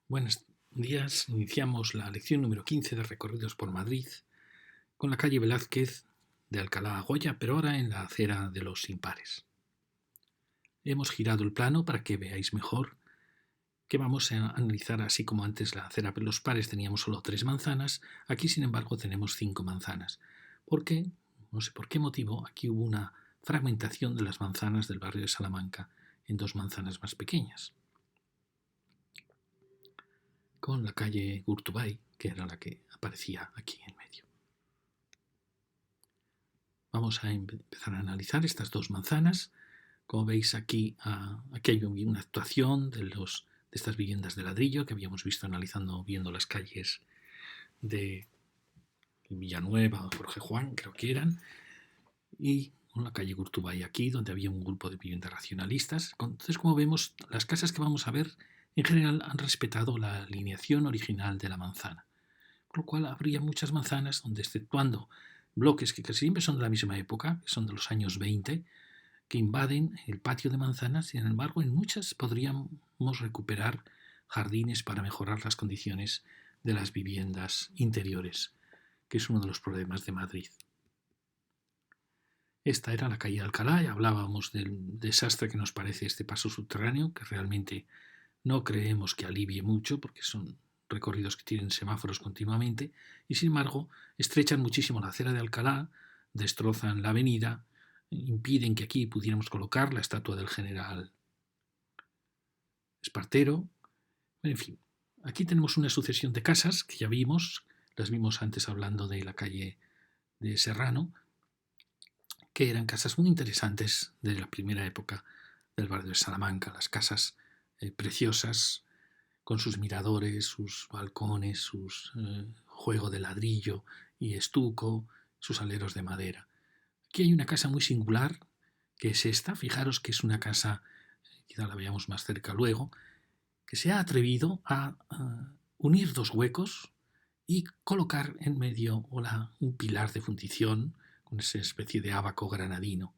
Buenos días. Iniciamos la lección número 15 de Recorridos por Madrid con la calle Velázquez de Alcalá a Goya, pero ahora en la acera de los impares. Hemos girado el plano para que veáis mejor que vamos a analizar, así como antes la acera de los pares teníamos solo 3 manzanas, aquí sin embargo tenemos 5 manzanas. ¿Por qué? No sé por qué motivo, aquí hubo una fragmentación de las manzanas del barrio de Salamanca en 2 manzanas más pequeñas, con la calle Urtubay, que era la que aparecía aquí en medio. Vamos a empezar a analizar estas 2 manzanas. Como veis aquí hay una actuación de estas viviendas de ladrillo que habíamos visto viendo las calles de Villanueva o Jorge Juan, creo que eran, y la calle Gurtubay aquí, donde había un grupo de viviendas racionalistas. Entonces, como vemos, las casas que vamos a ver en general han respetado la alineación original de la manzana, por lo cual habría muchas manzanas donde, exceptuando bloques que casi siempre son de la misma época, que son de los años 20, que invaden el patio de manzanas. Sin embargo, en muchas podríamos recuperar jardines para mejorar las condiciones de las viviendas interiores, que es uno de los problemas de Madrid. Esta era la calle de Alcalá y hablábamos del desastre que nos parece este paso subterráneo, que realmente no creemos que alivie mucho porque son recorridos que tienen semáforos continuamente y sin embargo estrechan muchísimo la acera de Alcalá, destrozan la avenida, impiden que aquí pudiéramos colocar la estatua del general Espartero. En fin, aquí tenemos una sucesión de casas que ya vimos, las vimos antes hablando de la calle de Serrano, que eran casas muy interesantes de la primera época del barrio de Salamanca, las casas preciosas, con sus miradores, sus balcones, sus juego de ladrillo y estuco, sus aleros de madera. Aquí hay una casa muy singular, que es esta. Fijaros que es una casa, quizá la veamos más cerca luego, que se ha atrevido a unir 2 huecos y colocar en medio un pilar de fundición con esa especie de ábaco granadino,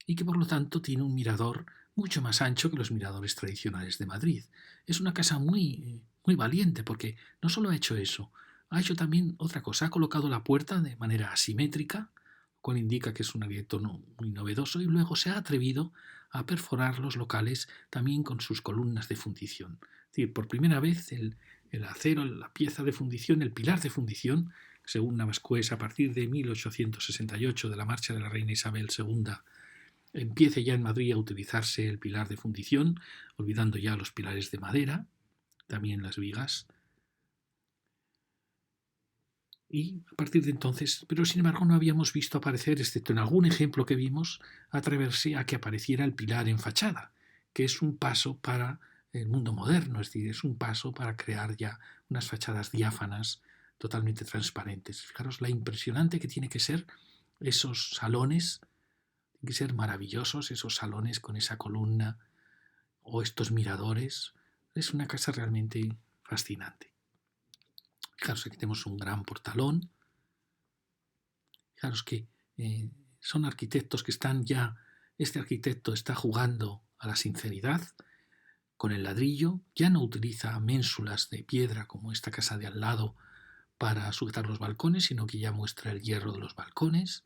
y que por lo tanto tiene un mirador mucho más ancho que los miradores tradicionales de Madrid. Es una casa muy, muy valiente porque no solo ha hecho eso, ha hecho también otra cosa, ha colocado la puerta de manera asimétrica, lo cual indica que es un arquitecto muy novedoso, y luego se ha atrevido a perforar los locales también con sus columnas de fundición. Es decir, por primera vez el acero, la pieza de fundición, el pilar de fundición, según Navascués, a partir de 1868, de la marcha de la reina Isabel II, empiece ya en Madrid a utilizarse el pilar de fundición, olvidando ya los pilares de madera, también las vigas. Y a partir de entonces, pero sin embargo no habíamos visto aparecer, excepto en algún ejemplo que vimos, atreverse a que apareciera el pilar en fachada, que es un paso para el mundo moderno, es decir, es un paso para crear ya unas fachadas diáfanas, totalmente transparentes. Fijaros la impresionante que tiene que ser esos salones. Tienen que ser maravillosos esos salones con esa columna o estos miradores. Es una casa realmente fascinante. Fijaros, aquí tenemos un gran portalón. Fijaros que son arquitectos que están ya. Este arquitecto está jugando a la sinceridad con el ladrillo. Ya no utiliza ménsulas de piedra como esta casa de al lado para sujetar los balcones, sino que ya muestra el hierro de los balcones.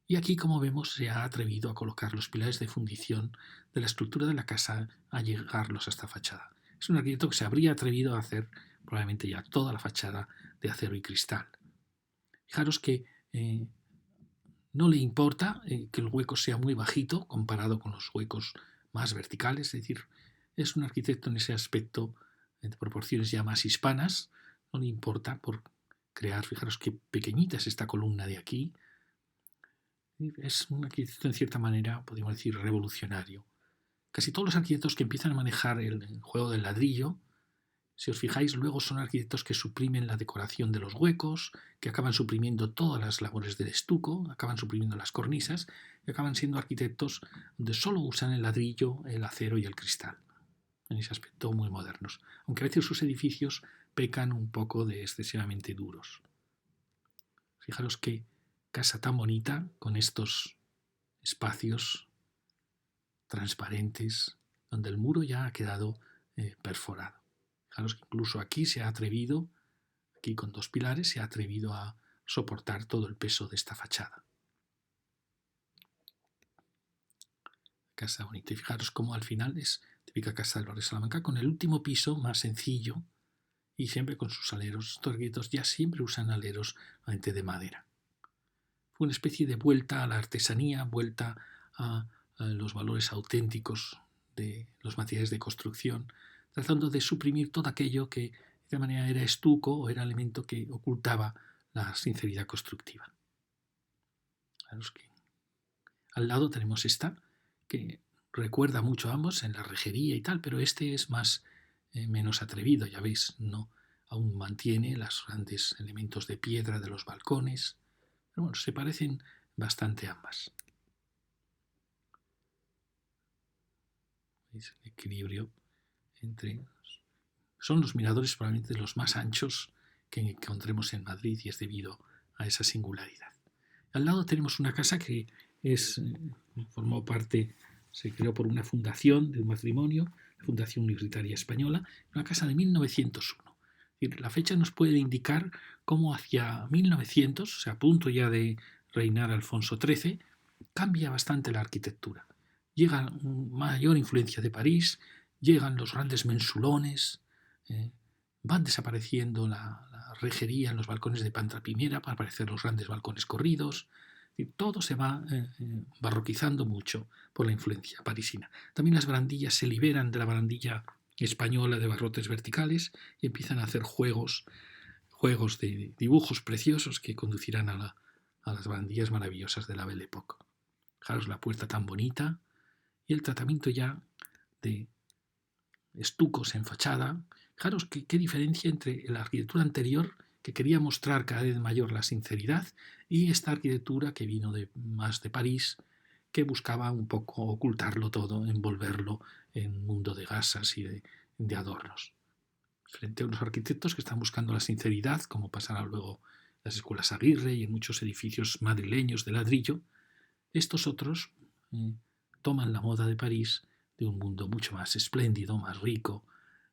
Y aquí, como vemos, se ha atrevido a colocar los pilares de fundición de la estructura de la casa a llegarlos hasta fachada. Es un arquitecto que se habría atrevido a hacer probablemente ya toda la fachada de acero y cristal. Fijaros que no le importa que el hueco sea muy bajito comparado con los huecos más verticales, es decir, es un arquitecto en ese aspecto de proporciones ya más hispanas. No le importa por crear, fijaros qué pequeñita es esta columna de aquí. Es un arquitecto en cierta manera, podríamos decir, revolucionario. Casi todos los arquitectos que empiezan a manejar el juego del ladrillo, si os fijáis, luego son arquitectos que suprimen la decoración de los huecos, que acaban suprimiendo todas las labores del estuco, acaban suprimiendo las cornisas, y acaban siendo arquitectos donde solo usan el ladrillo, el acero y el cristal. En ese aspecto muy modernos. Aunque a veces sus edificios pecan un poco de excesivamente duros. Fijaros qué casa tan bonita con estos espacios transparentes donde el muro ya ha quedado perforado. Fijaros que incluso aquí se ha atrevido, aquí con 2 pilares, se ha atrevido a soportar todo el peso de esta fachada. Casa bonita. Y fijaros cómo al final es típica casa del barrio de Salamanca, con el último piso más sencillo y siempre con sus aleros. Estos arquitectos ya siempre usan aleros de madera. Fue una especie de vuelta a la artesanía, vuelta a los valores auténticos de los materiales de construcción, tratando de suprimir todo aquello que de manera era estuco o era elemento que ocultaba la sinceridad constructiva. Al lado tenemos esta, que recuerda mucho a ambos en la rejería y tal, pero este es menos atrevido, ya veis, no aún mantiene los grandes elementos de piedra de los balcones, pero bueno, se parecen bastante ambas. ¿Veis el equilibrio entre... Son los miradores probablemente los más anchos que encontremos en Madrid y es debido a esa singularidad. Al lado tenemos una casa que formó parte, se creó por una fundación de un matrimonio, la Fundación Universitaria Española, una casa de 1901. La fecha nos puede indicar cómo hacia 1900, o sea, a punto ya de reinar Alfonso XIII, cambia bastante la arquitectura. Llega mayor influencia de París, llegan los grandes mensulones, van desapareciendo la rejería en los balcones de Pantapimera para aparecer los grandes balcones corridos. Todo se va barroquizando mucho por la influencia parisina. También las barandillas se liberan de la barandilla española de barrotes verticales y empiezan a hacer juegos de dibujos preciosos que conducirán a las barandillas maravillosas de la Belle Époque. Fijaros la puerta tan bonita y el tratamiento ya de estucos en fachada. Fijaros qué diferencia entre la arquitectura anterior, que quería mostrar cada vez mayor la sinceridad, y esta arquitectura que vino más de París, que buscaba un poco ocultarlo todo, envolverlo en un mundo de gasas y de adornos. Frente a unos arquitectos que están buscando la sinceridad, como pasará luego en las escuelas Aguirre y en muchos edificios madrileños de ladrillo, estos otros toman la moda de París de un mundo mucho más espléndido, más rico,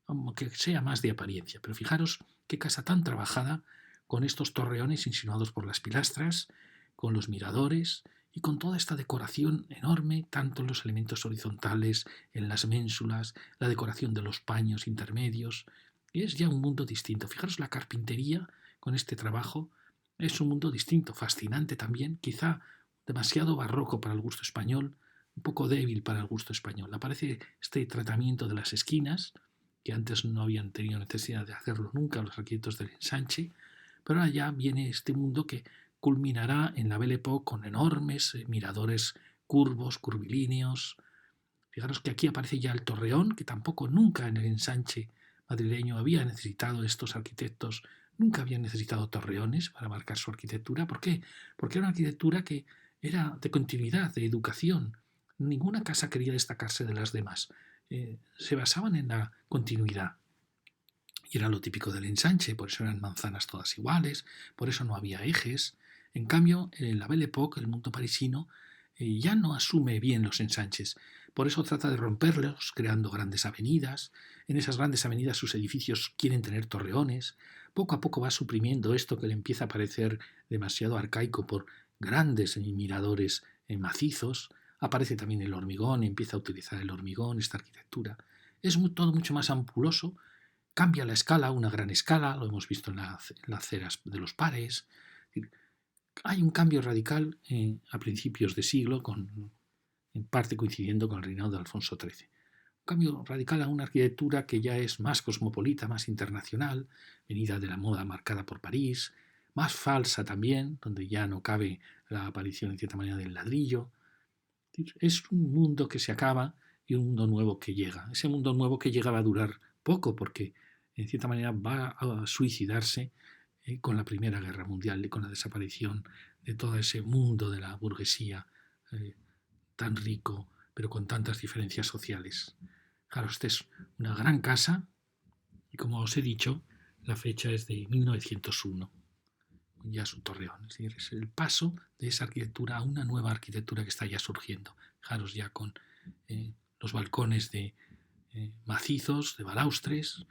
aunque sea más de apariencia. Pero fijaros qué casa tan trabajada, con estos torreones insinuados por las pilastras, con los miradores y con toda esta decoración enorme, tanto en los elementos horizontales, en las ménsulas, la decoración de los paños intermedios. Y es ya un mundo distinto. Fijaros la carpintería con este trabajo. Es un mundo distinto, fascinante también, quizá demasiado barroco para el gusto español, un poco débil para el gusto español. Aparece este tratamiento de las esquinas, que antes no habían tenido necesidad de hacerlo nunca los arquitectos del ensanche, pero ahora ya viene este mundo que culminará en la Belle Époque con enormes miradores curvos, curvilíneos. Fijaros que aquí aparece ya el torreón, que tampoco nunca en el ensanche madrileño había necesitado estos arquitectos, nunca habían necesitado torreones para marcar su arquitectura. ¿Por qué? Porque era una arquitectura que era de continuidad, de educación. Ninguna casa quería destacarse de las demás. Se basaban en la continuidad. Y era lo típico del ensanche, por eso eran manzanas todas iguales, por eso no había ejes. En cambio, en la Belle Époque, el mundo parisino, ya no asume bien los ensanches. Por eso trata de romperlos, creando grandes avenidas. En esas grandes avenidas sus edificios quieren tener torreones. Poco a poco va suprimiendo esto que le empieza a parecer demasiado arcaico por grandes miradores macizos. Aparece también el hormigón, empieza a utilizar el hormigón, esta arquitectura. Es todo mucho más ampuloso. Cambia la escala, una gran escala, lo hemos visto en las aceras de los pares. Hay un cambio radical a principios de siglo, en parte coincidiendo con el reinado de Alfonso XIII. Un cambio radical a una arquitectura que ya es más cosmopolita, más internacional, venida de la moda marcada por París, más falsa también, donde ya no cabe la aparición en cierta manera del ladrillo. Es un mundo que se acaba y un mundo nuevo que llega. Ese mundo nuevo que llega va a durar poco porque en cierta manera va a suicidarse con la Primera Guerra Mundial y con la desaparición de todo ese mundo de la burguesía tan rico, pero con tantas diferencias sociales. Claro, esta es una gran casa y, como os he dicho, la fecha es de 1901, ya su torreón. Es decir, es el paso de esa arquitectura a una nueva arquitectura que está ya surgiendo. Fijaros ya con los balcones de macizos, de balaustres.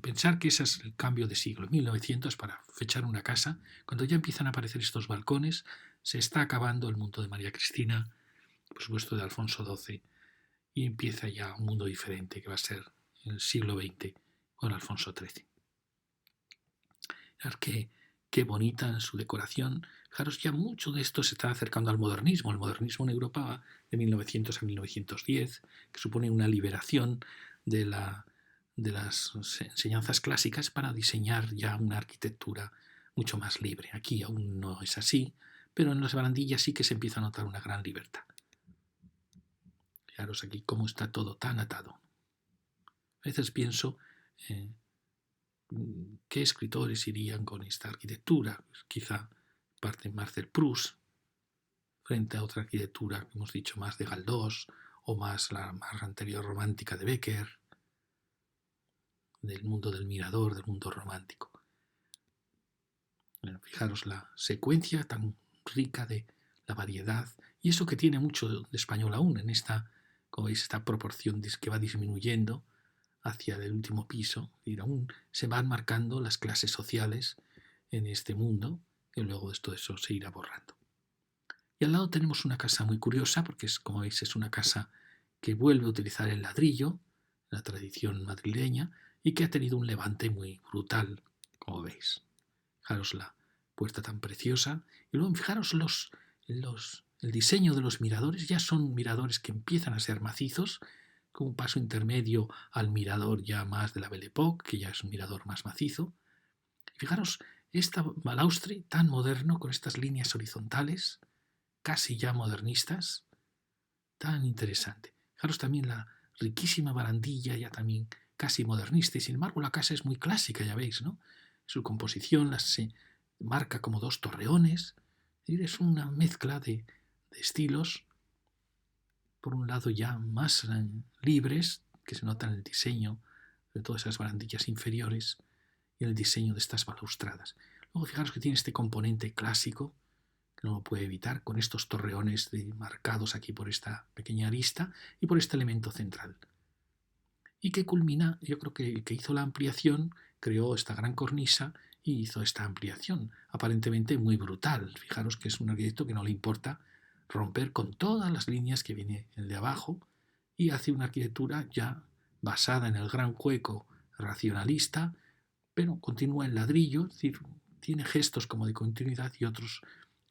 Pensar que ese es el cambio de siglo, 1900, para fechar una casa. Cuando ya empiezan a aparecer estos balcones, se está acabando el mundo de María Cristina, por supuesto de Alfonso XII, y empieza ya un mundo diferente que va a ser el siglo XX con Alfonso XIII. Qué bonita en su decoración. Fijaros, ya mucho de esto se está acercando al modernismo. El modernismo en Europa va de 1900 a 1910, que supone una liberación de las enseñanzas clásicas para diseñar ya una arquitectura mucho más libre. Aquí aún no es así, pero en las barandillas sí que se empieza a notar una gran libertad. Fijaros aquí cómo está todo tan atado. A veces pienso qué escritores irían con esta arquitectura. Pues quizá parte Marcel Proust, frente a otra arquitectura que hemos dicho más de Galdós, o más la más anterior romántica de Becker, del mundo del mirador, del mundo romántico. Bueno, fijaros la secuencia tan rica de la variedad, y eso que tiene mucho de español aún en esta, como veis, esta proporción que va disminuyendo hacia el último piso, y aún se van marcando las clases sociales en este mundo, y luego todo eso se irá borrando. Y al lado tenemos una casa muy curiosa, porque como veis es una casa que vuelve a utilizar el ladrillo, la tradición madrileña, y que ha tenido un levante muy brutal, como veis. Fijaros la puerta tan preciosa, y luego fijaros el diseño de los miradores. Ya son miradores que empiezan a ser macizos, con un paso intermedio al mirador ya más de la Belle Époque, que ya es un mirador más macizo. Fijaros este balaustre tan moderno, con estas líneas horizontales, casi ya modernistas, tan interesante. Fijaros también la riquísima barandilla, ya también casi modernista, y sin embargo la casa es muy clásica, ya veis, ¿no? Su composición se marca como dos torreones, es una mezcla de estilos, por un lado ya más libres, que se nota en el diseño de todas esas barandillas inferiores y en el diseño de estas balaustradas. Luego fijaros que tiene este componente clásico, que no lo puede evitar, con estos torreones marcados aquí por esta pequeña arista y por este elemento central. Y que culmina, yo creo que el que hizo la ampliación creó esta gran cornisa y hizo esta ampliación, aparentemente muy brutal. Fijaros que es un arquitecto que no le importa romper con todas las líneas que viene el de abajo, y hace una arquitectura ya basada en el gran hueco racionalista, pero continúa en ladrillo, es decir, tiene gestos como de continuidad y otros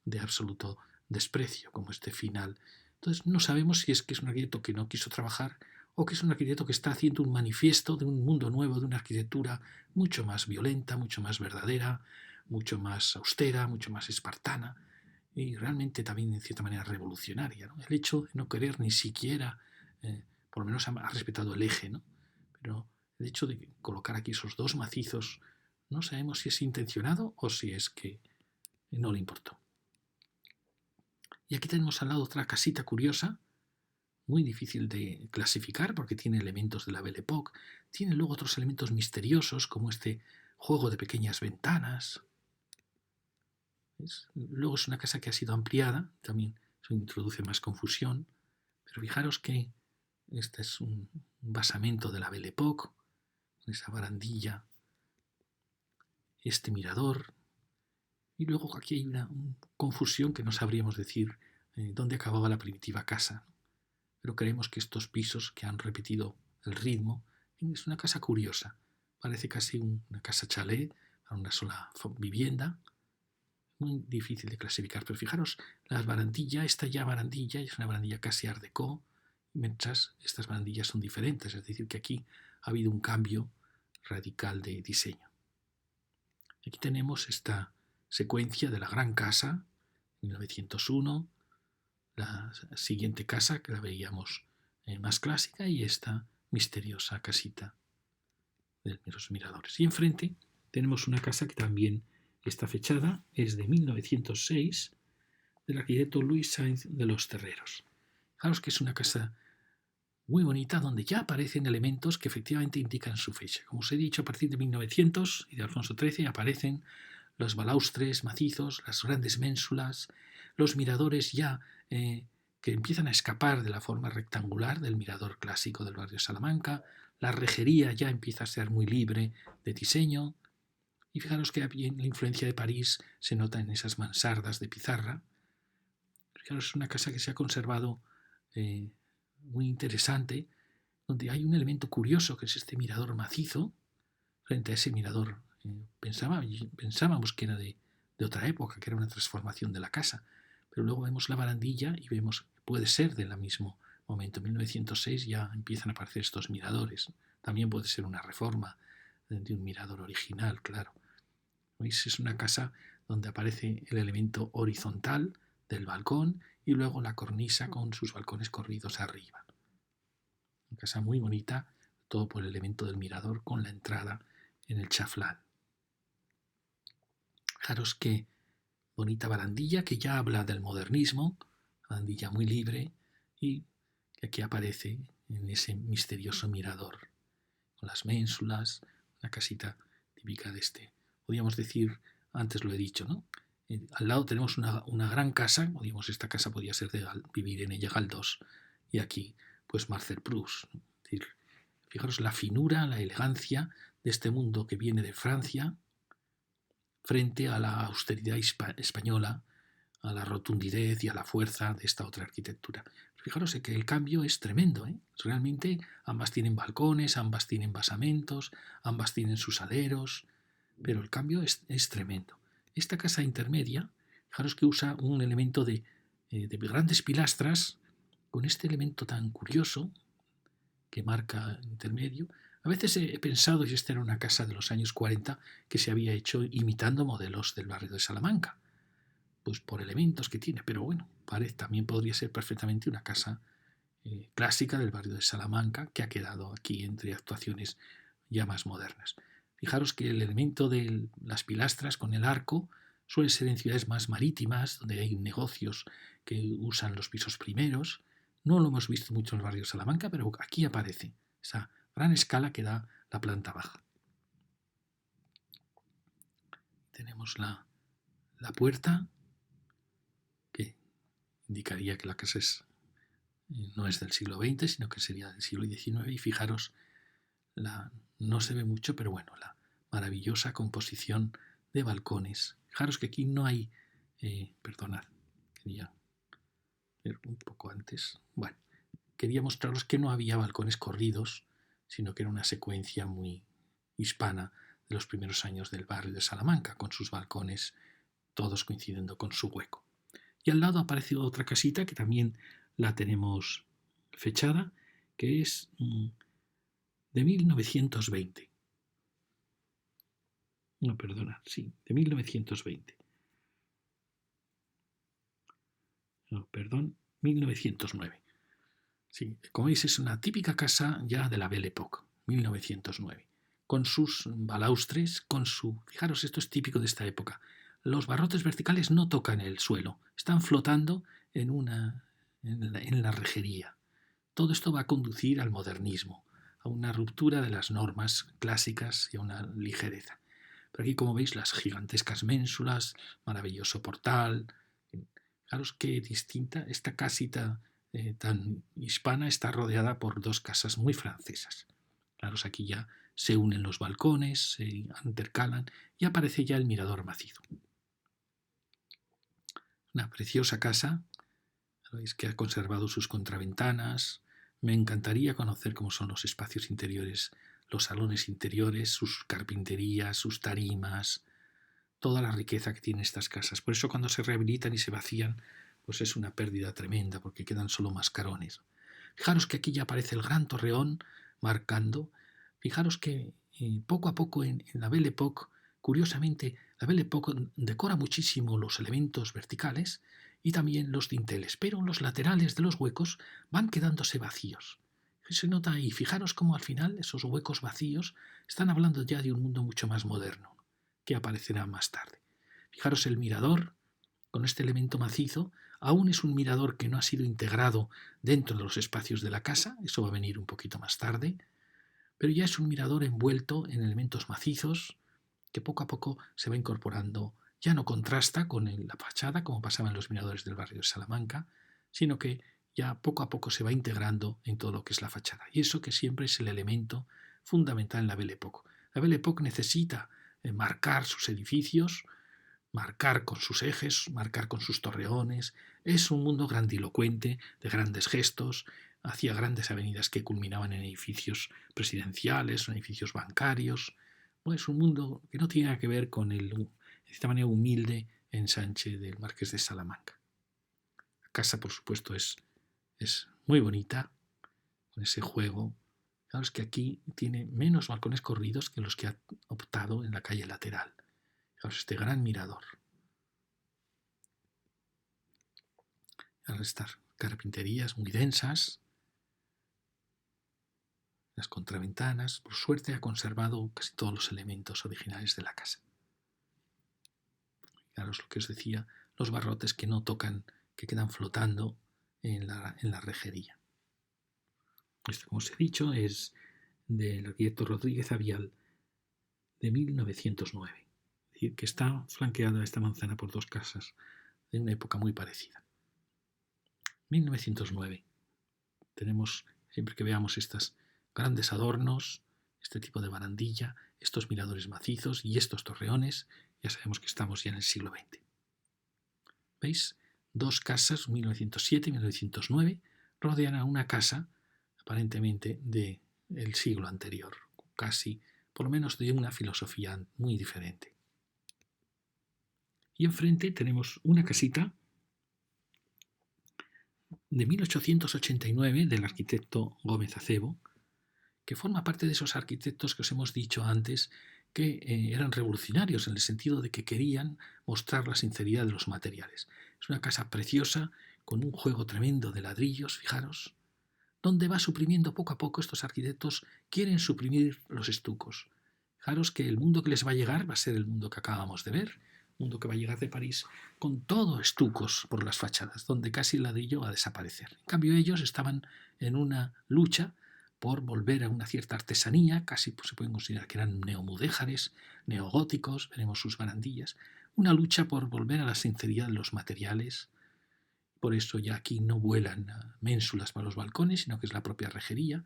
de absoluto desprecio, como este final. Entonces no sabemos si es que es un arquitecto que no quiso trabajar, o que es un arquitecto que está haciendo un manifiesto de un mundo nuevo, de una arquitectura mucho más violenta, mucho más verdadera, mucho más austera, mucho más espartana, y realmente también en cierta manera revolucionaria, ¿no? El hecho de no querer ni siquiera, por lo menos ha respetado el eje, ¿no? Pero el hecho de colocar aquí esos dos macizos, no sabemos si es intencionado o si es que no le importó. Y aquí tenemos al lado otra casita curiosa, muy difícil de clasificar porque tiene elementos de la Belle Époque, tiene luego otros elementos misteriosos como este juego de pequeñas ventanas. ¿Ves? Luego es una casa que ha sido ampliada, también eso introduce más confusión, pero fijaros que este es un basamento de la Belle Époque, esa barandilla, este mirador, y luego aquí hay una confusión que no sabríamos decir dónde acababa la primitiva casa. Pero creemos que estos pisos que han repetido el ritmo, es una casa curiosa. Parece casi una casa chalet para una sola vivienda. Muy difícil de clasificar. Pero fijaros, la barandilla, esta ya barandilla, es una barandilla casi art déco, mientras estas barandillas son diferentes. Es decir, que aquí ha habido un cambio radical de diseño. Aquí tenemos esta secuencia de la gran casa, 1901, la siguiente casa que la veíamos más clásica, y esta misteriosa casita de los miradores. Y enfrente tenemos una casa que también está fechada, es de 1906, del arquitecto Luis Sainz de los Terreros. Fijaros que es una casa muy bonita donde ya aparecen elementos que efectivamente indican su fecha. Como os he dicho, a partir de 1900 y de Alfonso XIII aparecen los balaustres macizos, las grandes ménsulas, los miradores ya que empiezan a escapar de la forma rectangular del mirador clásico del barrio Salamanca, La rejería ya empieza a ser muy libre de diseño. Y fijaros que bien la influencia de París se nota en esas mansardas de pizarra. Fijaros, es una casa que se ha conservado muy interesante, donde hay un elemento curioso que es este mirador macizo. Frente a ese mirador pensábamos que era de otra época, que era una transformación de la casa, pero luego vemos la barandilla y vemos que puede ser del mismo momento. En 1906 ya empiezan a aparecer estos miradores. También puede ser una reforma de un mirador original, claro. ¿Veis? Es una casa donde aparece el elemento horizontal del balcón y luego la cornisa con sus balcones corridos arriba. Una casa muy bonita, todo por el elemento del mirador con la entrada en el chaflán. Fijaros qué bonita barandilla que ya habla del modernismo, barandilla muy libre y que aquí aparece en ese misterioso mirador, con las ménsulas, una casita típica de este. Podríamos decir, antes lo he dicho, ¿no? Al lado tenemos una gran casa, digamos, esta casa podría ser de vivir en ella Galdós, y aquí, pues Marcel Proust, ¿no? Es decir, fijaros la finura, la elegancia de este mundo que viene de Francia frente a la austeridad española, a la rotundidez y a la fuerza de esta otra arquitectura. Fijaros que el cambio es tremendo, ¿eh? Realmente ambas tienen balcones, ambas tienen basamentos, ambas tienen sus aleros, pero el cambio es tremendo. Esta casa intermedia, fijaros que usa un elemento de grandes pilastras con este elemento tan curioso que marca intermedio. A veces he pensado, y esta era una casa de los años 40 que se había hecho imitando modelos del barrio de Salamanca, pues por elementos que tiene, pero bueno, también podría ser perfectamente una casa clásica del barrio de Salamanca que ha quedado aquí entre actuaciones ya más modernas. Fijaros que el elemento de las pilastras con el arco suele ser en ciudades más marítimas, donde hay negocios que usan los pisos primeros. No lo hemos visto mucho en el barrio de Salamanca, pero aquí aparece esa gran escala que da la planta baja. Tenemos la puerta, que indicaría que la casa no es del siglo XX, sino que sería del siglo XIX. Y fijaros, no se ve mucho, pero bueno, la maravillosa composición de balcones. Fijaros que aquí no hay... perdonad, quería ver un poco antes. Bueno, quería mostraros que no había balcones corridos, sino que era una secuencia muy hispana de los primeros años del barrio de Salamanca, con sus balcones todos coincidiendo con su hueco. Y al lado aparece otra casita que también la tenemos fechada, que es de 1920. No, perdona, sí, de 1920. No, perdón, 1909. Sí, como veis es una típica casa ya de la Belle Époque, 1909, con sus balaustres, fijaros, esto es típico de esta época. Los barrotes verticales no tocan el suelo, están flotando en la rejería. Todo esto va a conducir al modernismo, a una ruptura de las normas clásicas y a una ligereza. Pero aquí, como veis, las gigantescas ménsulas, maravilloso portal. Fijaros qué distinta. Esta casita tan hispana está rodeada por dos casas muy francesas. Fijaros, aquí ya se unen los balcones, se intercalan y aparece ya el mirador macizo. Una preciosa casa, veis que ha conservado sus contraventanas. Me encantaría conocer cómo son los espacios interiores, los salones interiores, sus carpinterías, sus tarimas, toda la riqueza que tienen estas casas. Por eso cuando se rehabilitan y se vacían, pues es una pérdida tremenda, porque quedan solo mascarones. Fijaros que aquí ya aparece el gran torreón marcando. Fijaros que poco a poco en la Belle Époque, curiosamente, la Belle Époque decora muchísimo los elementos verticales y también los dinteles, pero los laterales de los huecos van quedándose vacíos. Se nota ahí, fijaros cómo al final esos huecos vacíos están hablando ya de un mundo mucho más moderno, que aparecerá más tarde. Fijaros el mirador, con este elemento macizo, aún es un mirador que no ha sido integrado dentro de los espacios de la casa, eso va a venir un poquito más tarde, pero ya es un mirador envuelto en elementos macizos que poco a poco se va incorporando. Ya no contrasta con la fachada como pasaba en los miradores del barrio de Salamanca, sino que ya poco a poco se va integrando en todo lo que es la fachada. Y eso que siempre es el elemento fundamental en la Belle Époque. La Belle Époque necesita marcar sus edificios, marcar con sus ejes, marcar con sus torreones. Es un mundo grandilocuente, de grandes gestos, hacia grandes avenidas que culminaban en edificios presidenciales, en edificios bancarios. Bueno, es un mundo que no tiene nada que ver con el, de esta manera, humilde ensanche del Marqués de Salamanca. La casa, por supuesto, es muy bonita, con ese juego. Claro, es que aquí tiene menos balcones corridos que los que ha optado en la calle lateral. Fijaos este gran mirador. Ahora estas carpinterías muy densas. Las contraventanas, por suerte, ha conservado casi todos los elementos originales de la casa. Fijaros lo que os decía, los barrotes que no tocan, que quedan flotando en la rejería. Esto, como os he dicho, es del arquitecto Rodríguez Avial de 1909. Es decir, que está flanqueada esta manzana por dos casas de una época muy parecida. 1909. Tenemos, siempre que veamos estos grandes adornos, este tipo de barandilla, estos miradores macizos y estos torreones, ya sabemos que estamos ya en el siglo XX. ¿Veis? Dos casas, 1907 y 1909, rodean a una casa aparentemente del siglo anterior, casi, por lo menos de una filosofía muy diferente. Y enfrente tenemos una casita de 1889 del arquitecto Gómez Acebo, que forma parte de esos arquitectos que os hemos dicho antes que eran revolucionarios en el sentido de que querían mostrar la sinceridad de los materiales. Es una casa preciosa, con un juego tremendo de ladrillos, fijaros, donde va suprimiendo poco a poco estos arquitectos, quieren suprimir los estucos. Fijaros que el mundo que les va a llegar va a ser el mundo que acabamos de ver, un mundo que va a llegar de París, con todo estucos por las fachadas, donde casi el ladrillo va a desaparecer. En cambio ellos estaban en una lucha por volver a una cierta artesanía, casi se pueden considerar que eran neomudéjares, neogóticos, veremos sus barandillas, una lucha por volver a la sinceridad de los materiales. Por eso ya aquí no vuelan ménsulas para los balcones, sino que es la propia rejería,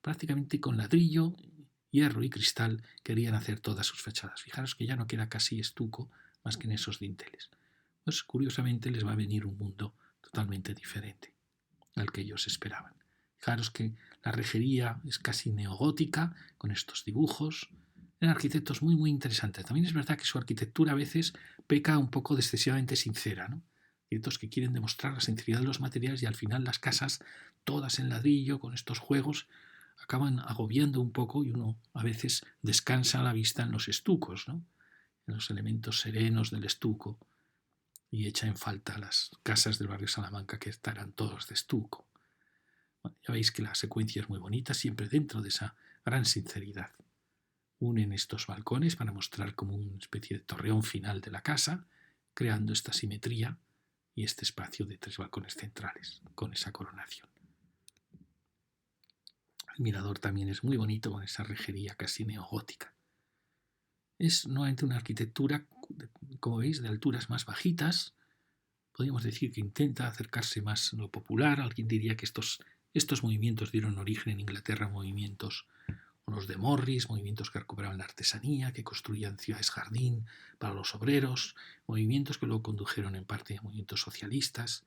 prácticamente con ladrillo, hierro y cristal querían hacer todas sus fachadas. Fijaros que ya no queda casi estuco más que en esos dinteles. Pues curiosamente les va a venir un mundo totalmente diferente al que ellos esperaban. Fijaros que la rejería es casi neogótica, con estos dibujos. Eran arquitectos muy, muy interesantes. También es verdad que su arquitectura a veces peca un poco de excesivamente sincera, ¿no? Arquitectos que quieren demostrar la sinceridad de los materiales y al final las casas, todas en ladrillo, con estos juegos, acaban agobiando un poco y uno a veces descansa la vista en los estucos, ¿no? En los elementos serenos del estuco, y echa en falta las casas del barrio Salamanca que estarán todos de estuco. Bueno, ya veis que la secuencia es muy bonita, siempre dentro de esa gran sinceridad. Unen estos balcones para mostrar como una especie de torreón final de la casa, creando esta simetría y este espacio de tres balcones centrales, con esa coronación. El mirador también es muy bonito, con esa rejería casi neogótica. Es nuevamente una arquitectura, como veis, de alturas más bajitas. Podríamos decir que intenta acercarse más a lo popular. Alguien diría que estos movimientos dieron origen en Inglaterra a movimientos, los de Morris, movimientos que recuperaban la artesanía, que construían ciudades jardín para los obreros, movimientos que luego condujeron en parte a movimientos socialistas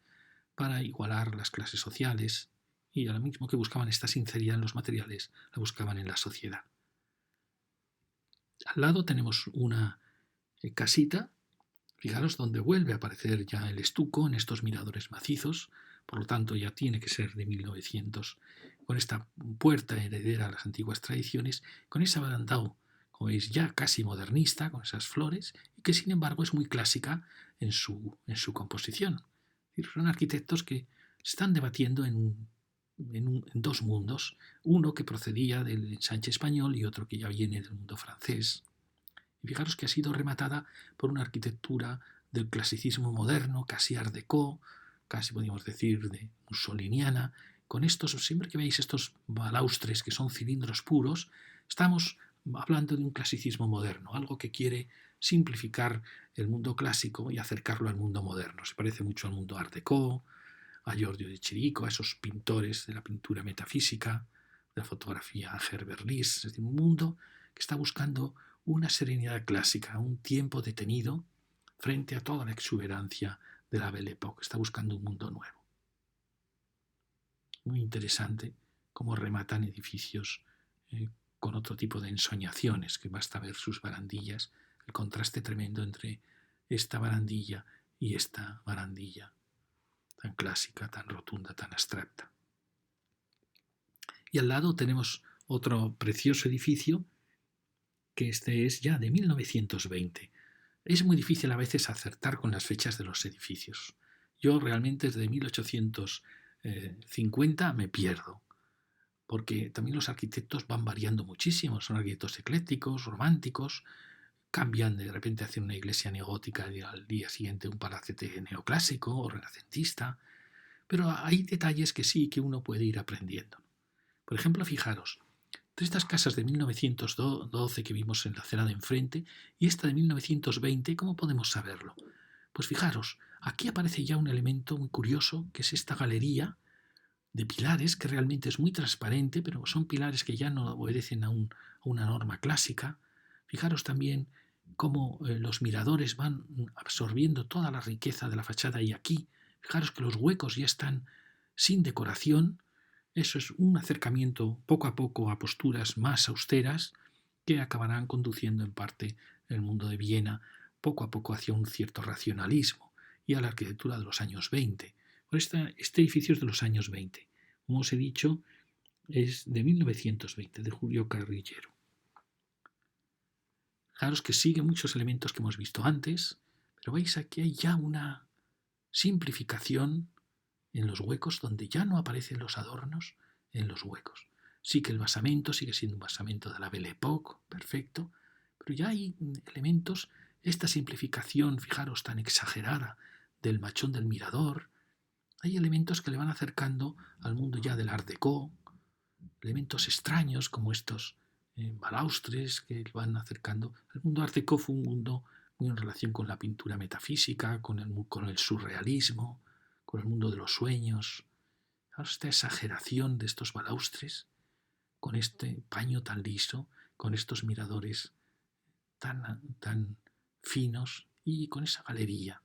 para igualar las clases sociales, y a lo mismo que buscaban esta sinceridad en los materiales, la buscaban en la sociedad. Al lado tenemos una casita, fijaros, donde vuelve a aparecer ya el estuco en estos miradores macizos, por lo tanto ya tiene que ser de 1900, con esta puerta heredera a las antiguas tradiciones, con ese barandal, como veis, ya casi modernista, con esas flores, y que sin embargo es muy clásica en su composición. Es decir, son arquitectos que están debatiendo en dos mundos, uno que procedía del ensanche español y otro que ya viene del mundo francés. Y fijaros que ha sido rematada por una arquitectura del clasicismo moderno, casi art déco, casi podríamos decir de mussoliniana, con estos, siempre que veis estos balaustres que son cilindros puros, estamos hablando de un clasicismo moderno, algo que quiere simplificar el mundo clásico y acercarlo al mundo moderno. Se parece mucho al mundo art déco, a Giorgio de Chirico, a esos pintores de la pintura metafísica, de la fotografía, a Herbert Ries, es decir, un mundo que está buscando una serenidad clásica, un tiempo detenido frente a toda la exuberancia de la Belle Époque, está buscando un mundo nuevo. Muy interesante cómo rematan edificios con otro tipo de ensoñaciones, que basta ver sus barandillas, el contraste tremendo entre esta barandilla y esta barandilla tan clásica, tan rotunda, tan abstracta. Y al lado tenemos otro precioso edificio, que este es ya de 1920. Es muy difícil a veces acertar con las fechas de los edificios. Yo realmente desde 1850 me pierdo, porque también los arquitectos van variando muchísimo. Son arquitectos eclécticos, románticos, cambian de repente hacia una iglesia neogótica y al día siguiente un palacete neoclásico o renacentista, pero hay detalles que sí que uno puede ir aprendiendo. Por ejemplo, fijaros, de estas casas de 1912 que vimos en la acera de enfrente y esta de 1920, ¿cómo podemos saberlo? Pues fijaros, aquí aparece ya un elemento muy curioso, que es esta galería de pilares, que realmente es muy transparente, pero son pilares que ya no obedecen a una norma clásica. Fijaros también cómo los miradores van absorbiendo toda la riqueza de la fachada y aquí, fijaros que los huecos ya están sin decoración. Eso es un acercamiento poco a poco a posturas más austeras que acabarán conduciendo en parte el mundo de Viena poco a poco hacia un cierto racionalismo y a la arquitectura de los años 20. Este edificio es de los años 20. Como os he dicho, es de 1920, de Julio Carrillero. Fijaros que sigue muchos elementos que hemos visto antes, pero veis aquí hay ya una simplificación en los huecos donde ya no aparecen los adornos en los huecos. Sí que el basamento sigue siendo un basamento de la Belle Époque, perfecto, pero ya hay elementos, esta simplificación, fijaros, tan exagerada del machón del mirador, hay elementos que le van acercando al mundo ya del Art Déco, elementos extraños como estos balaustres que le van acercando. El mundo Art Déco fue un mundo muy en relación con la pintura metafísica, con el surrealismo, con el mundo de los sueños. Ahora esta exageración de estos balaustres, con este paño tan liso, con estos miradores tan finos y con esa galería.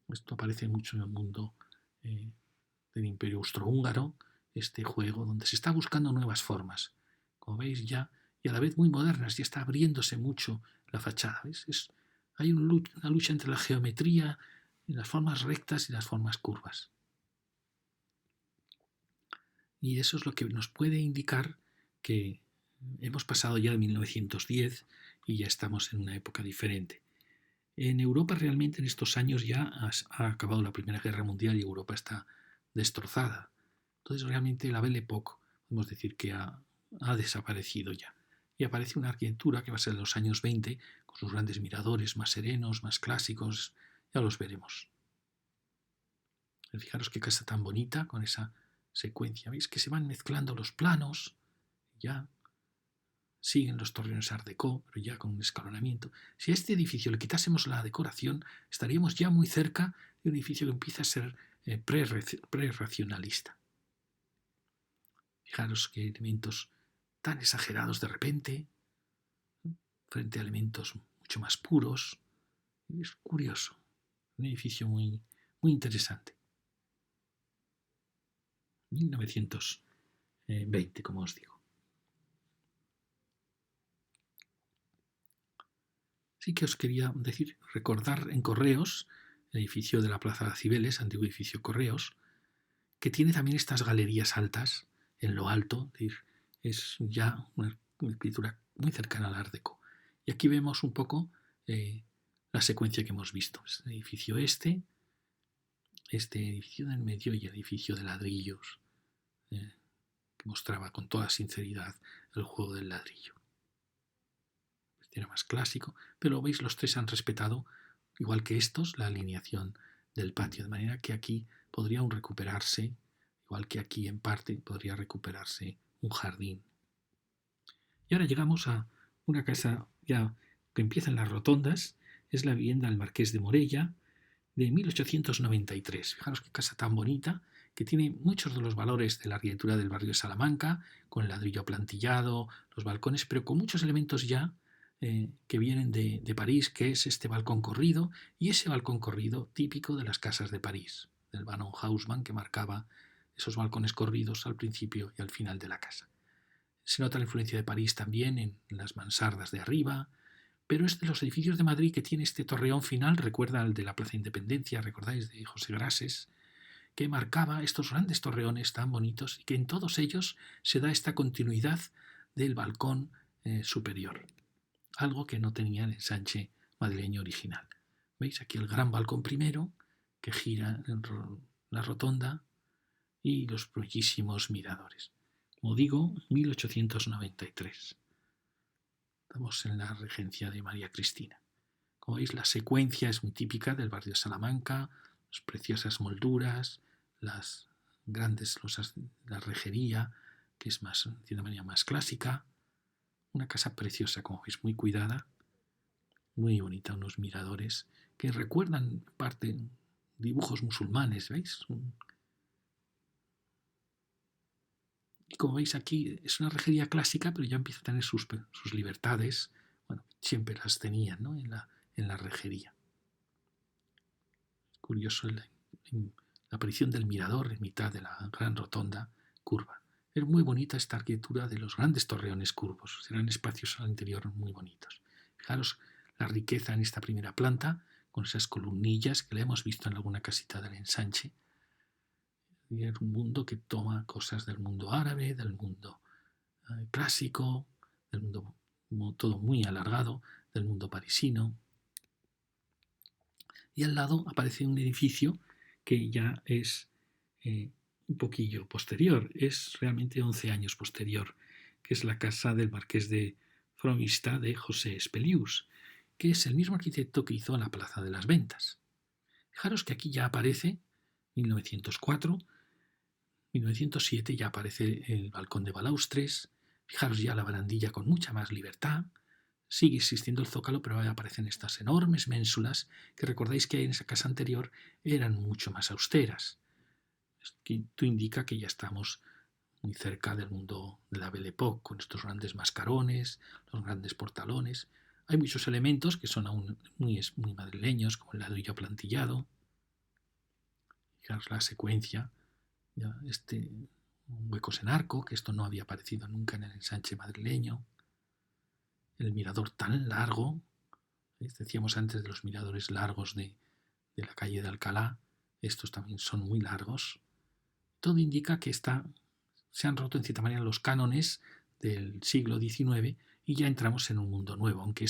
Esto aparece mucho en el mundo del Imperio Austrohúngaro, este juego donde se está buscando nuevas formas. Como veis ya, y a la vez muy modernas, ya está abriéndose mucho la fachada. Hay una lucha entre la geometría y las formas rectas y las formas curvas. Y eso es lo que nos puede indicar que hemos pasado ya de 1910 y ya estamos en una época diferente. En Europa realmente en estos años ya ha acabado la Primera Guerra Mundial y Europa está destrozada. Entonces realmente la Belle Époque podemos decir que ha desaparecido ya. Y aparece una arquitectura que va a ser de los años 20, con sus grandes miradores más serenos, más clásicos, ya los veremos. Fijaros qué casa tan bonita con esa secuencia. ¿Veis que se van mezclando los planos? Ya siguen los torreones Art Déco, pero ya con un escalonamiento. Si a este edificio le quitásemos la decoración, estaríamos ya muy cerca de un edificio que empieza a ser pre-racionalista. Fijaros qué elementos tan exagerados de repente, frente a elementos mucho más puros. Es curioso, un edificio muy, muy interesante. 1920, como os digo. Sí que os quería decir, recordar en Correos, el edificio de la Plaza de Cibeles, antiguo edificio Correos, que tiene también estas galerías altas en lo alto, es ya una escritura muy cercana al Art Déco. Y aquí vemos un poco la secuencia que hemos visto. El edificio este edificio del medio y el edificio de ladrillos, que mostraba con toda sinceridad el juego del ladrillo. Era más clásico, pero veis, los tres han respetado, igual que estos, la alineación del patio, de manera que aquí podría aún recuperarse, igual que aquí en parte podría recuperarse un jardín. Y ahora llegamos a una casa ya que empieza en las rotondas, es la vivienda del Marqués de Morella, de 1893. Fijaros qué casa tan bonita, que tiene muchos de los valores de la arquitectura del barrio de Salamanca, con el ladrillo plantillado, los balcones, pero con muchos elementos ya que vienen de París, que es este balcón corrido y ese balcón corrido típico de las casas de París, del Baron Haussmann, que marcaba esos balcones corridos al principio y al final de la casa. Se nota la influencia de París también en las mansardas de arriba, pero es de los edificios de Madrid que tiene este torreón final, recuerda al de la Plaza Independencia, recordáis, de José Grases, que marcaba estos grandes torreones tan bonitos y que en todos ellos se da esta continuidad del balcón superior, algo que no tenía el ensanche madrileño original. ¿Veis? Aquí el gran balcón primero, que gira en la rotonda, y los bellísimos miradores. Como digo, 1893. Estamos en la regencia de María Cristina. Como veis, la secuencia es muy típica del barrio de Salamanca, las preciosas molduras, las grandes losas de la rejería, que es más, de una manera más clásica. Una casa preciosa, como veis, muy cuidada, muy bonita, unos miradores que recuerdan en parte dibujos musulmanes, ¿veis? Y como veis aquí es una rejería clásica, pero ya empieza a tener sus libertades. Bueno, siempre las tenían, ¿no? en la rejería. Curioso la aparición del mirador en mitad de la gran rotonda curva. Es muy bonita esta arquitectura de los grandes torreones curvos. Serán espacios al interior muy bonitos. Fijaros la riqueza en esta primera planta, con esas columnillas que le hemos visto en alguna casita del ensanche. Y es un mundo que toma cosas del mundo árabe, del mundo clásico, del mundo todo muy alargado, del mundo parisino. Y al lado aparece un edificio que ya es un poquillo posterior, es realmente 11 años posterior, que es la casa del marqués de Fromista de José Espelius, que es el mismo arquitecto que hizo la Plaza de las Ventas. Fijaros que aquí ya aparece 1904, 1907 ya aparece el balcón de balaustres, fijaros ya la barandilla con mucha más libertad, sigue existiendo el zócalo, pero ahora aparecen estas enormes ménsulas que recordáis que en esa casa anterior eran mucho más austeras. Esto indica que ya estamos muy cerca del mundo de la Belle Époque, con estos grandes mascarones, los grandes portalones. Hay muchos elementos que son aún muy madrileños, como el ladrillo plantillado. Fijaros la secuencia, ya huecos en arco, que esto no había aparecido nunca en el ensanche madrileño. El mirador tan largo, decíamos antes de los miradores largos de la calle de Alcalá, estos también son muy largos. Todo indica que se han roto en cierta manera los cánones del siglo XIX y ya entramos en un mundo nuevo, aunque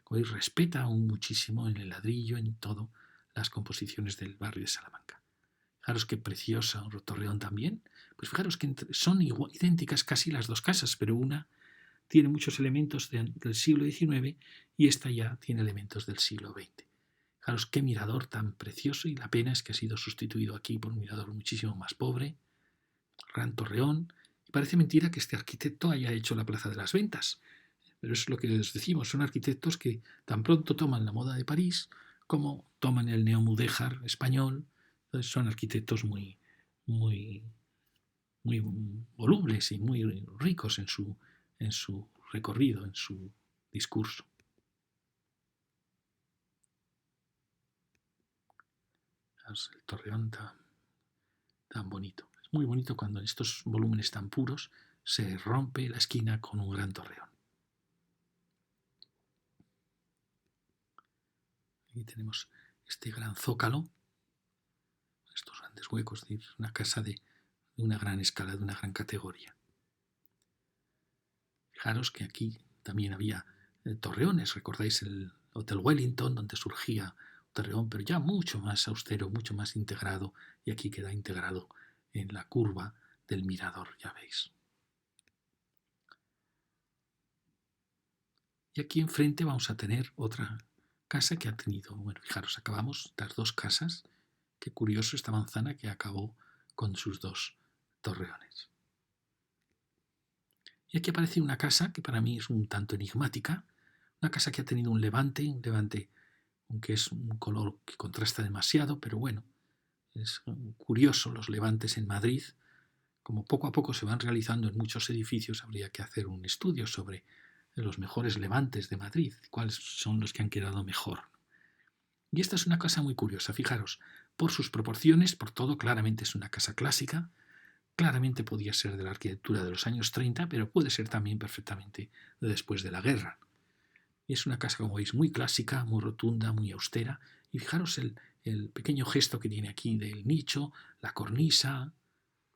como veis, respeta aún muchísimo en el ladrillo, en todas las composiciones del barrio de Salamanca. Fijaros qué preciosa un torreón también. Pues fijaros que son idénticas casi las dos casas, pero una tiene muchos elementos del siglo XIX y esta ya tiene elementos del siglo XX. Fijaros qué mirador tan precioso, y la pena es que ha sido sustituido aquí por un mirador muchísimo más pobre, gran torreón, y parece mentira que este arquitecto haya hecho la Plaza de las Ventas, pero es lo que les decimos, son arquitectos que tan pronto toman la moda de París como toman el neomudéjar español. Entonces son arquitectos muy, muy, muy volubles y muy ricos en su recorrido, en su discurso. El torreón tan bonito. Es muy bonito cuando en estos volúmenes tan puros se rompe la esquina con un gran torreón. Aquí tenemos este gran zócalo, estos grandes huecos de una casa de una gran escala, de una gran categoría. Fijaros que aquí también había torreones, recordáis el Hotel Wellington, donde surgía un torreón, pero ya mucho más austero, mucho más integrado, y aquí queda integrado en la curva del mirador, ya veis. Y aquí enfrente vamos a tener otra casa que ha tenido, bueno, fijaros, acabamos las dos casas, qué curioso esta manzana que acabó con sus dos torreones. Y aquí aparece una casa que para mí es un tanto enigmática, una casa que ha tenido un levante aunque es un color que contrasta demasiado, pero bueno, es curioso los levantes en Madrid. Como poco a poco se van realizando en muchos edificios, habría que hacer un estudio sobre los mejores levantes de Madrid, cuáles son los que han quedado mejor. Y esta es una casa muy curiosa, fijaros, por sus proporciones, por todo, claramente es una casa clásica, claramente podía ser de la arquitectura de los años 30, pero puede ser también perfectamente de después de la guerra. Y es una casa, como veis, muy clásica, muy rotunda, muy austera, y fijaros el pequeño gesto que tiene aquí del nicho, la cornisa.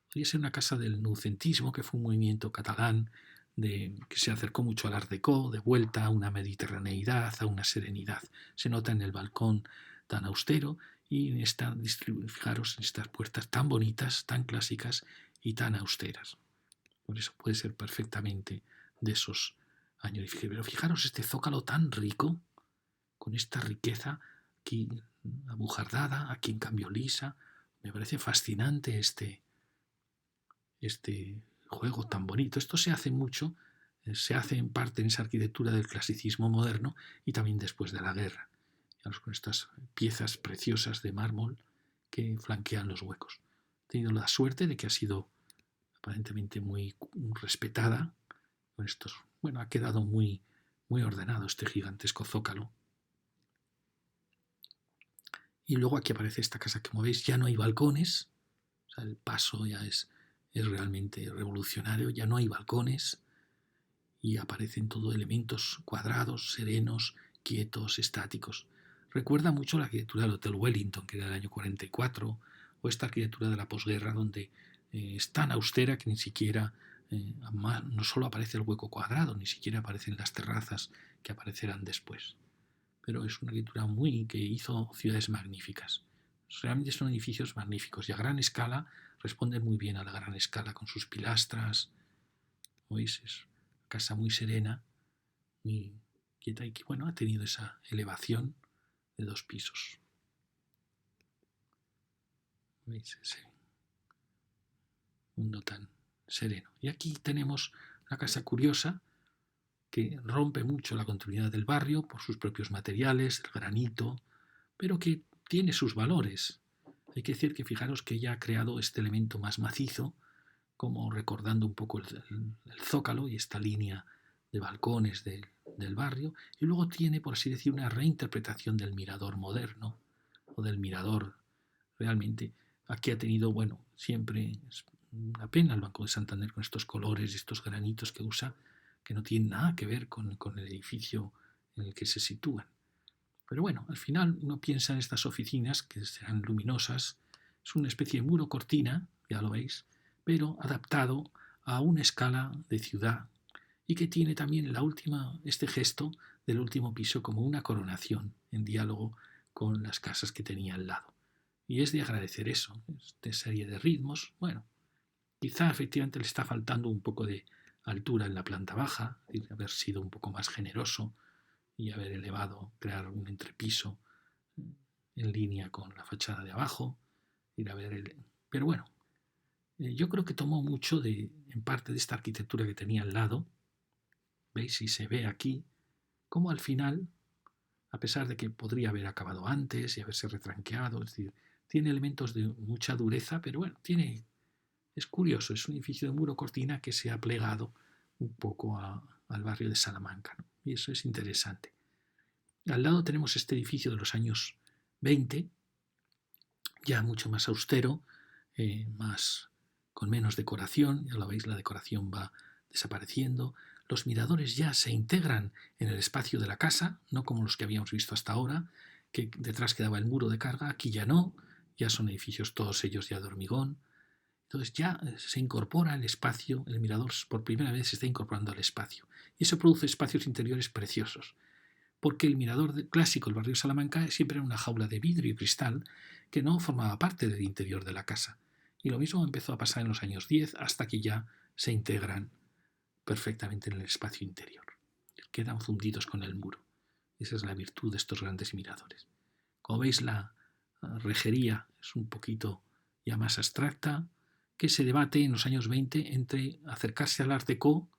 Podría ser una casa del noucentismo, que fue un movimiento catalán que se acercó mucho al Art Déco, de vuelta a una mediterraneidad, a una serenidad. Se nota en el balcón tan austero y fijaros en estas puertas tan bonitas, tan clásicas y tan austeras. Por eso puede ser perfectamente de esos años. Pero fijaros este zócalo tan rico, con esta riqueza aquí abujardada, aquí en cambio lisa. Me parece fascinante este juego tan bonito. Esto se hace mucho, se hace en parte en esa arquitectura del clasicismo moderno y también después de la guerra, con estas piezas preciosas de mármol que flanquean los huecos. He tenido la suerte de que ha sido aparentemente muy respetada con estos. Bueno, ha quedado muy, muy ordenado este gigantesco zócalo. Y luego aquí aparece esta casa que, como veis, ya no hay balcones, o sea, el paso ya es realmente revolucionario, ya no hay balcones y aparecen todo elementos cuadrados, serenos, quietos, estáticos. Recuerda mucho la arquitectura del Hotel Wellington, que era del año 44, o esta arquitectura de la posguerra, donde es tan austera que ni siquiera, no solo aparece el hueco cuadrado, ni siquiera aparecen las terrazas que aparecerán después. Pero es una arquitectura que hizo ciudades magníficas. Realmente son edificios magníficos y a gran escala responden muy bien a la gran escala con sus pilastras. ¿Veis? Es una casa muy serena, muy quieta y que, bueno, ha tenido esa elevación de 2 pisos. ¿Veis? Ese mundo tan sereno. Y aquí tenemos una casa curiosa que rompe mucho la continuidad del barrio por sus propios materiales, el granito, pero que tiene sus valores. Hay que decir que fijaros que ella ha creado este elemento más macizo, como recordando un poco el zócalo y esta línea de balcones del barrio, y luego tiene, por así decir, una reinterpretación del mirador moderno, o del mirador realmente. Aquí ha tenido, bueno, siempre es una pena el Banco de Santander con estos colores y estos granitos que usa, que no tienen nada que ver con el edificio en el que se sitúan. Pero bueno, al final uno piensa en estas oficinas que serán luminosas, es una especie de muro cortina, ya lo veis, pero adaptado a una escala de ciudad y que tiene también este gesto del último piso como una coronación en diálogo con las casas que tenía al lado. Y es de agradecer eso, esta serie de ritmos. Bueno, quizá efectivamente le está faltando un poco de altura en la planta baja, haber sido un poco más generoso y haber crear un entrepiso en línea con la fachada de abajo, pero bueno, yo creo que tomó mucho en parte de esta arquitectura que tenía al lado. Veis si se ve aquí, como al final, a pesar de que podría haber acabado antes y haberse retranqueado, es decir, tiene elementos de mucha dureza, pero bueno, es curioso, es un edificio de muro cortina que se ha plegado un poco al barrio de Salamanca, ¿no? Y eso es interesante. Al lado tenemos este edificio de los años 20, ya mucho más austero, con menos decoración. Ya lo veis, la decoración va desapareciendo. Los miradores ya se integran en el espacio de la casa, no como los que habíamos visto hasta ahora, que detrás quedaba el muro de carga. Aquí ya no, ya son edificios todos ellos ya de hormigón. Entonces ya se incorpora el espacio, el mirador por primera vez se está incorporando al espacio. Y eso produce espacios interiores preciosos, porque el mirador clásico del barrio de Salamanca siempre era una jaula de vidrio y cristal que no formaba parte del interior de la casa. Y lo mismo empezó a pasar en los años 10 hasta que ya se integran perfectamente en el espacio interior. Quedan fundidos con el muro. Esa es la virtud de estos grandes miradores. Como veis, la rejería es un poquito ya más abstracta, que se debate en los años 20 entre acercarse al Art Déco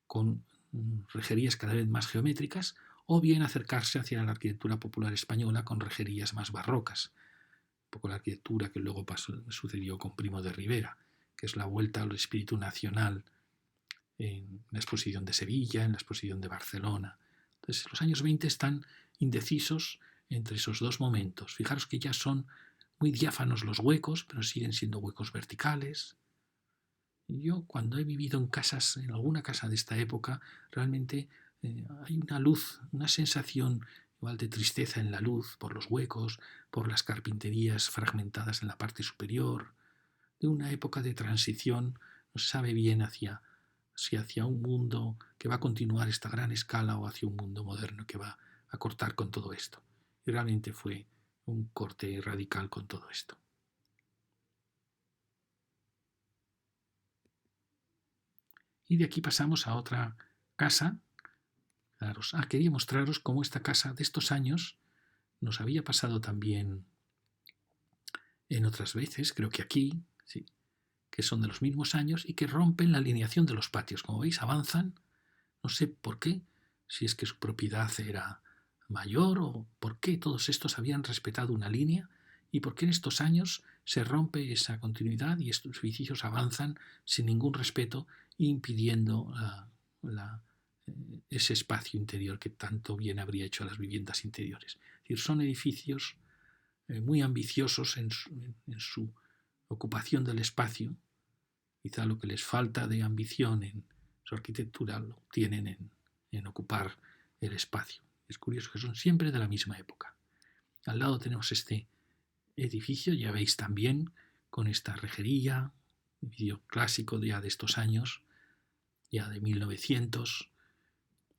con rejerías cada vez más geométricas o bien acercarse hacia la arquitectura popular española con rejerías más barrocas, un poco la arquitectura que luego sucedió con Primo de Rivera, que es la vuelta al espíritu nacional en la exposición de Sevilla, en la exposición de Barcelona. Entonces, los años 20 están indecisos entre esos dos momentos. Fijaros que ya son muy diáfanos los huecos, pero siguen siendo huecos verticales. Yo, cuando he vivido en casas, en alguna casa de esta época, realmente hay una luz, una sensación igual de tristeza en la luz, por los huecos, por las carpinterías fragmentadas en la parte superior, de una época de transición, no se sabe bien si hacia un mundo que va a continuar esta gran escala o hacia un mundo moderno que va a cortar con todo esto. Y realmente fue un corte radical con todo esto. Y de aquí pasamos a otra casa. Quería mostraros cómo esta casa de estos años nos había pasado también en otras veces, creo que aquí, sí, que son de los mismos años y que rompen la alineación de los patios. Como veis, avanzan, no sé por qué, si es que su propiedad era mayor o por qué todos estos habían respetado una línea y por qué en estos años se rompe esa continuidad y estos edificios avanzan sin ningún respeto, impidiendo ese espacio interior que tanto bien habría hecho a las viviendas interiores. Es decir, son edificios muy ambiciosos en su ocupación del espacio. Quizá lo que les falta de ambición en su arquitectura lo tienen en ocupar el espacio. Es curioso que son siempre de la misma época. Al lado tenemos este edificio, ya veis también, con esta rejería, edificio clásico ya de estos años, ya de 1900.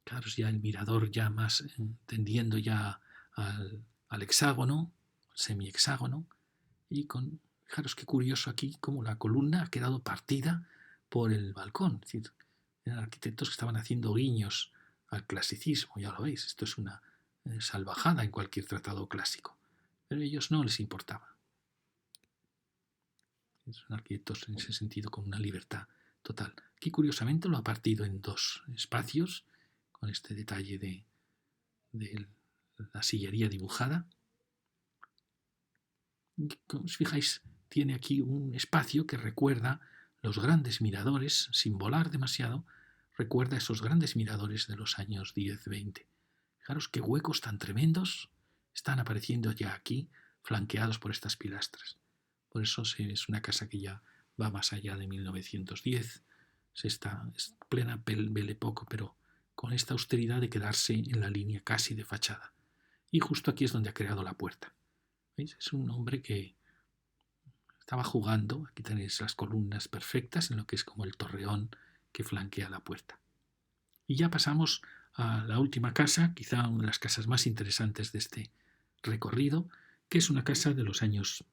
Claro, ya el mirador ya más tendiendo ya al hexágono, semi-hexágono, y fijaros qué curioso aquí, como la columna ha quedado partida por el balcón. Es decir, eran arquitectos que estaban haciendo guiños al clasicismo, ya lo veis, esto es una salvajada en cualquier tratado clásico, pero a ellos no les importaba. Son arquitectos en ese sentido con una libertad total. Aquí curiosamente lo ha partido en dos espacios, con este detalle de la sillería dibujada. Como os fijáis, tiene aquí un espacio que recuerda los grandes miradores, sin volar demasiado, recuerda esos grandes miradores de los años 10-20. Fijaros qué huecos tan tremendos están apareciendo ya aquí, flanqueados por estas pilastras. Por eso es una casa que ya va más allá de 1910. Es plena Belle Époque, pero con esta austeridad de quedarse en la línea casi de fachada. Y justo aquí es donde ha creado la puerta. ¿Veis? Es un hombre que estaba jugando. Aquí tenéis las columnas perfectas en lo que es como el torreón que flanquea la puerta. Y ya pasamos a la última casa, quizá una de las casas más interesantes de este recorrido, que es una casa de los años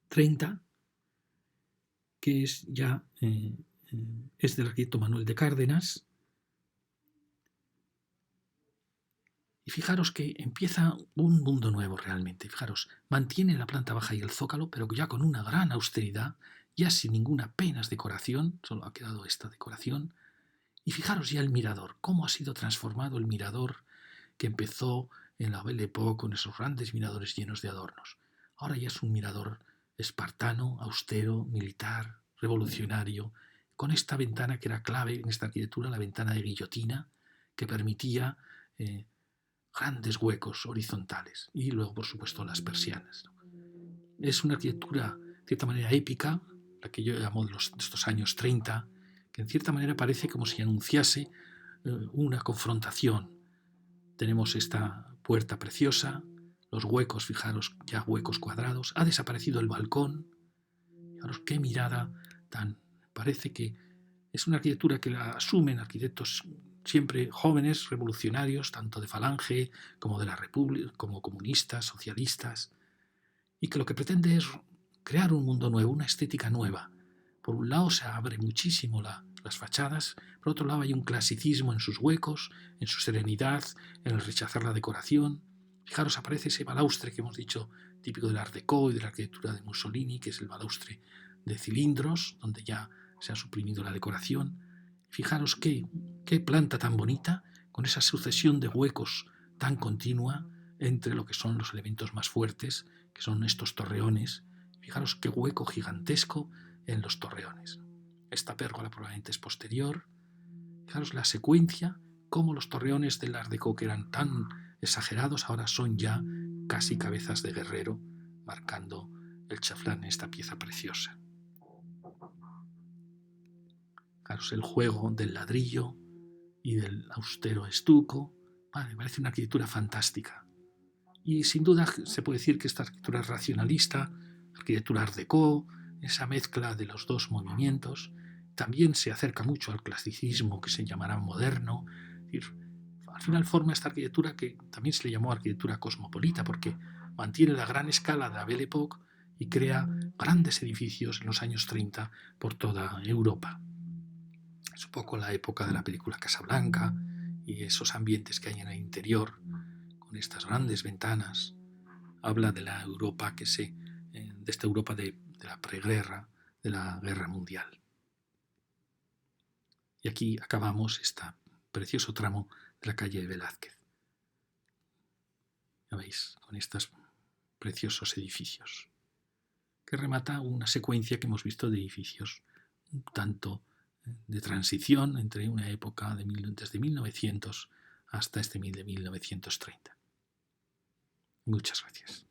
30, que es ya es del arquitecto Manuel de Cárdenas. Y fijaros que empieza un mundo nuevo realmente. Fijaros, mantiene la planta baja y el zócalo, pero ya con una gran austeridad, ya sin ninguna apenas decoración, solo ha quedado esta decoración. Y fijaros ya el mirador, cómo ha sido transformado el mirador que empezó en la Belle Époque con esos grandes miradores llenos de adornos. Ahora ya es un mirador espartano, austero, militar, revolucionario, con esta ventana que era clave en esta arquitectura, la ventana de guillotina, que permitía grandes huecos horizontales y luego, por supuesto, las persianas. Es una arquitectura, de cierta manera, épica, la que yo llamo de estos años 30, que en cierta manera parece como si anunciase una confrontación. Tenemos esta puerta preciosa, los huecos, fijaros, ya huecos cuadrados, ha desaparecido el balcón. Fijaros qué mirada tan... Parece que es una arquitectura que la asumen arquitectos siempre jóvenes, revolucionarios, tanto de Falange como de la República, como comunistas, socialistas, y que lo que pretende es crear un mundo nuevo, una estética nueva. Por un lado se abre muchísimo las fachadas, por otro lado hay un clasicismo en sus huecos, en su serenidad, en el rechazar la decoración. Fijaros, aparece ese balaustre que hemos dicho, típico del Art Deco y de la arquitectura de Mussolini, que es el balaustre de cilindros, donde ya se ha suprimido la decoración. Fijaros qué planta tan bonita, con esa sucesión de huecos tan continua entre lo que son los elementos más fuertes, que son estos torreones. Fijaros qué hueco gigantesco en los torreones. Esta pérgola probablemente es posterior. Fijaros la secuencia, cómo los torreones del Art Déco, que eran tan exagerados, ahora son ya casi cabezas de guerrero, marcando el chaflán en esta pieza preciosa. Fijaros el juego del ladrillo y del austero estuco. Me parece una arquitectura fantástica. Y sin duda se puede decir que esta arquitectura es racionalista, arquitectura Art Déco, esa mezcla de los dos movimientos. También se acerca mucho al clasicismo, que se llamará moderno. Es decir, al final forma esta arquitectura que también se le llamó arquitectura cosmopolita, porque mantiene la gran escala de la Belle Époque y crea grandes edificios en los años 30 por toda Europa. Es un poco la época de la película Casablanca y esos ambientes que hay en el interior, con estas grandes ventanas. Habla de la Europa de esta Europa de la preguerra, de la guerra mundial. Y aquí acabamos este precioso tramo de la calle de Velázquez. Ya veis, con estos preciosos edificios, que remata una secuencia que hemos visto de edificios un tanto de transición entre una época desde 1900 hasta este de 1930. Muchas gracias.